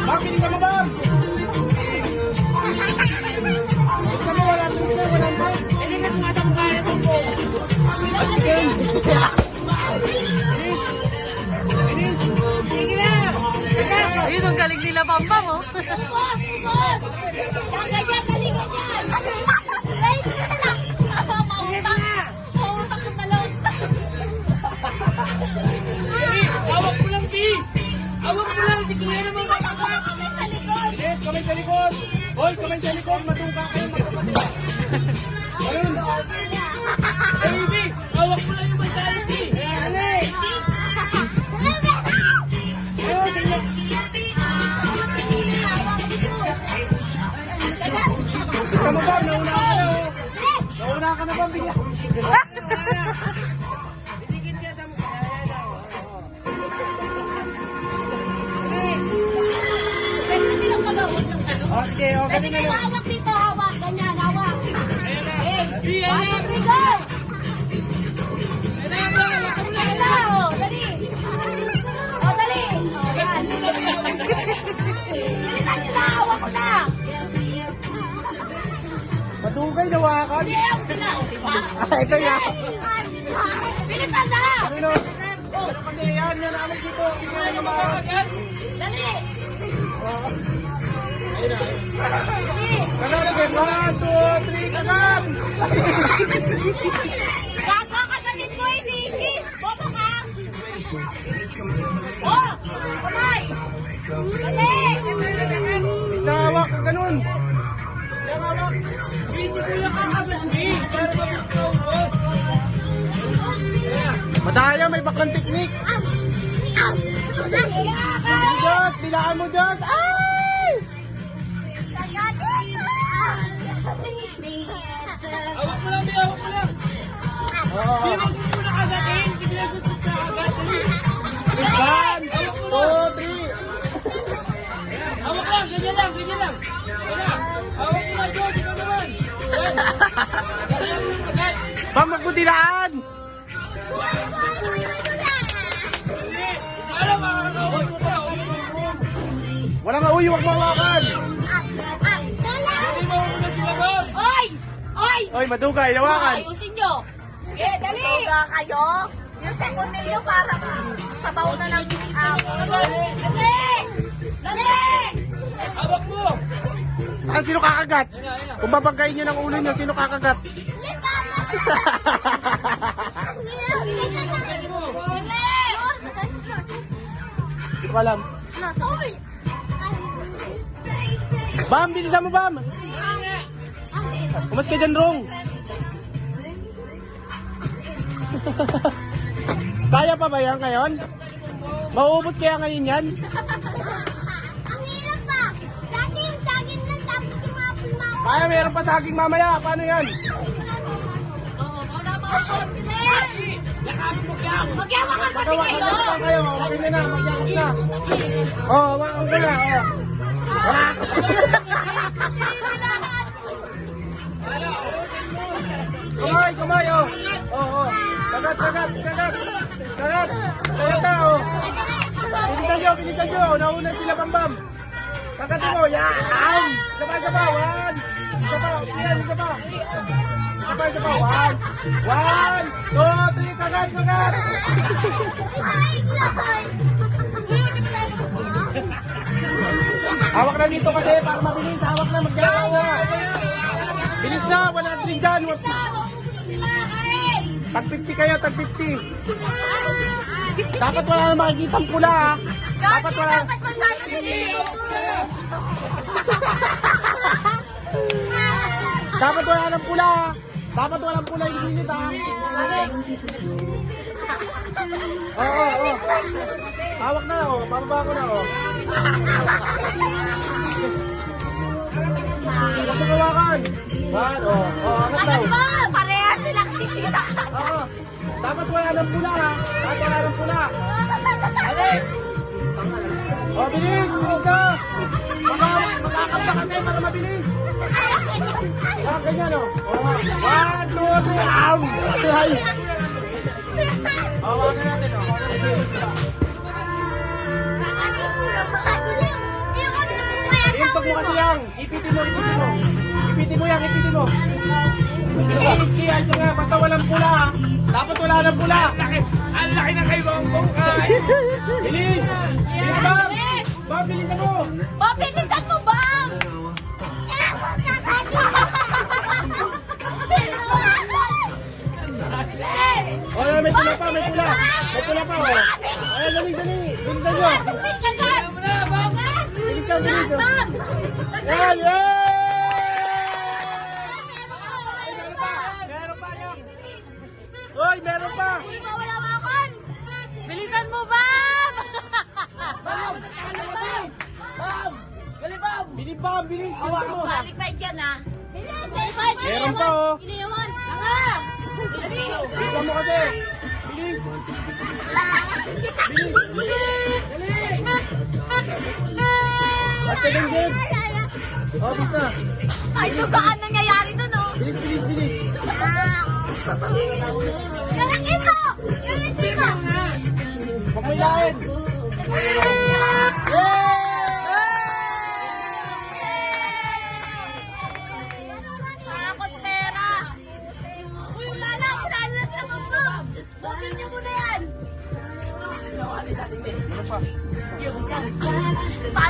Makinig ka mo ba? Ayun, ang galing nila Pambam, oh. Hawak mo lang, Pi! Hawak mo lang! Hindi ko yan naman makakak! Yes, kamay sa likod! Hoy, kamay sa likod! Matuka kayo magkapatid! Ayun! Baby! Hawak mo lang yung magkali, Pi! Ale! Ayun, sige! Gusto mo ba? Nauna ka na, oh! Nauna ka na ba, bigyan? Okay, okay na lang. Hawak dito, hawak. Ganyan, hawak. Pi, Hawak dito. Oh, dali. Oh, dali. Oh, yan. Bilisan nyo na, hawak ko na. Matugay na wakan. Hindi, hawak sila. Ito yan. Bilisan na. Ano? Ano kasi yan? Yan namin dito. Tingnan mo naman. Dali. Kanan, again. 1, 2, 3, kanan! Kakakagatin mo, hindi. Bobo ka. Oh, kamay. Dali. Isawak ka ganun. Yan hawak. Hindi ko yung kakabasmi. Para mag-ikaw mo. Madaya, may baklang teknik. Diyos, bilaan mo Diyos. Ay! Hawak mo lang, hawak mo lang. Hindi mo na kagatin. Hindi mo na kagatin. 1, 2, 3. Hawak lang, ganyan lang, ganyan lang. Hawak mo lang, Diyos, ikaw naman. Bang magpuntilaan! Alam, makakawin mo pa. Walang auyo, huwag mawakan. Hindi mo muna sila ba? Oy! Oy! Oy, madugay, nawakan. Ayusin nyo. Eh, dali. Toga kayo. Yung second nyo para sabaw na lang yung dali! Dali! Hawak mo. Ah, sino kakagat? Kung babangkain nyo ng ulo nyo, sino kakagat? Hindi ko alam. Oy! Bam, bilisan mo, Bam. Umas ka dyan, Rong. Kaya pa ba yan ngayon? Mauubos kaya ngayon yan? Ang hirap pa! Dati yung saging lang tapos yung apple na ako. Kaya meron pa saging mamaya. Paano yan? Oo, wala mga kontinent! Magyawakan kasi Magawak kayo! na kayo. Okay na, magyakot na. Oh, wakang ka na. Oh. Wak! Kumay, kumay, oh. Oh, oh. Kagat, kagat, kagat. Kagat. Kagat na, oh. Bilisan nyo. Nauna sila, Bambam. Kagat mo, yan. Sabay, sabay, 1. Isa pa, yan, isa pa. Sabay, sabay, 1, 2, 3, kagat, kagat. Hawak na dito kasi para mabilis. Hawak na, magyakaw na. Bilis na, wala na rin dyan. Tag 50 kayo, tag 50. Dapat wala na makikita ang pula, ha? Dapat wala. Dapat wala ng pula, ha? Dapat walang pula yung minit, ha? Oo, oo. Hawak na, oh. Pababa ko na, oh. Huwag magawakan. One, oh. Oh, angat daw. Parehas silang titira. Oo. Dapat wala ng pula, ha? Dapat wala ng pula. Alik! Mabilis! Bilis ka! Makakabsa kasi para mabilis! Yan, ganyan o. 1, 2, 3, am! Ay! Hawakan natin o. Intok mo kasi yan. Ipitin mo, ipitin mo. Ipitin mo yan, ipitin mo. Ipitin ito nga, basta walang pula ha. Dapat wala ng pula. Ang laki na kayo bang bungkay! Bilis! Bilis, Bam! Bam, bilisan mo! Pabilisan mo, Bam! O, may pula pa, may pula. May pula pa, o. Ay, dali, dali. Bilisan nyo. Bilisan, bilisan. Yan, yan! Meron pa yan. Hoy, meron pa. Bilisan mo, Bam! Bilis, Bam, bilis. Bilisan mo. Balik yan, ha? Meron pa, o. Iniwan! Tanga! Dali! Bilisan mo kasi. Bilis. At din. O, bis na. Ay, lugaan nangyayari dun, oh! Bilis, bilis, bilis. Lalaki mo! Lalaki mo! Huwag mo ilahin. Yay! Takot pera! Uy, wala na sila mama! Bugin niyo muna yan! Meron pa.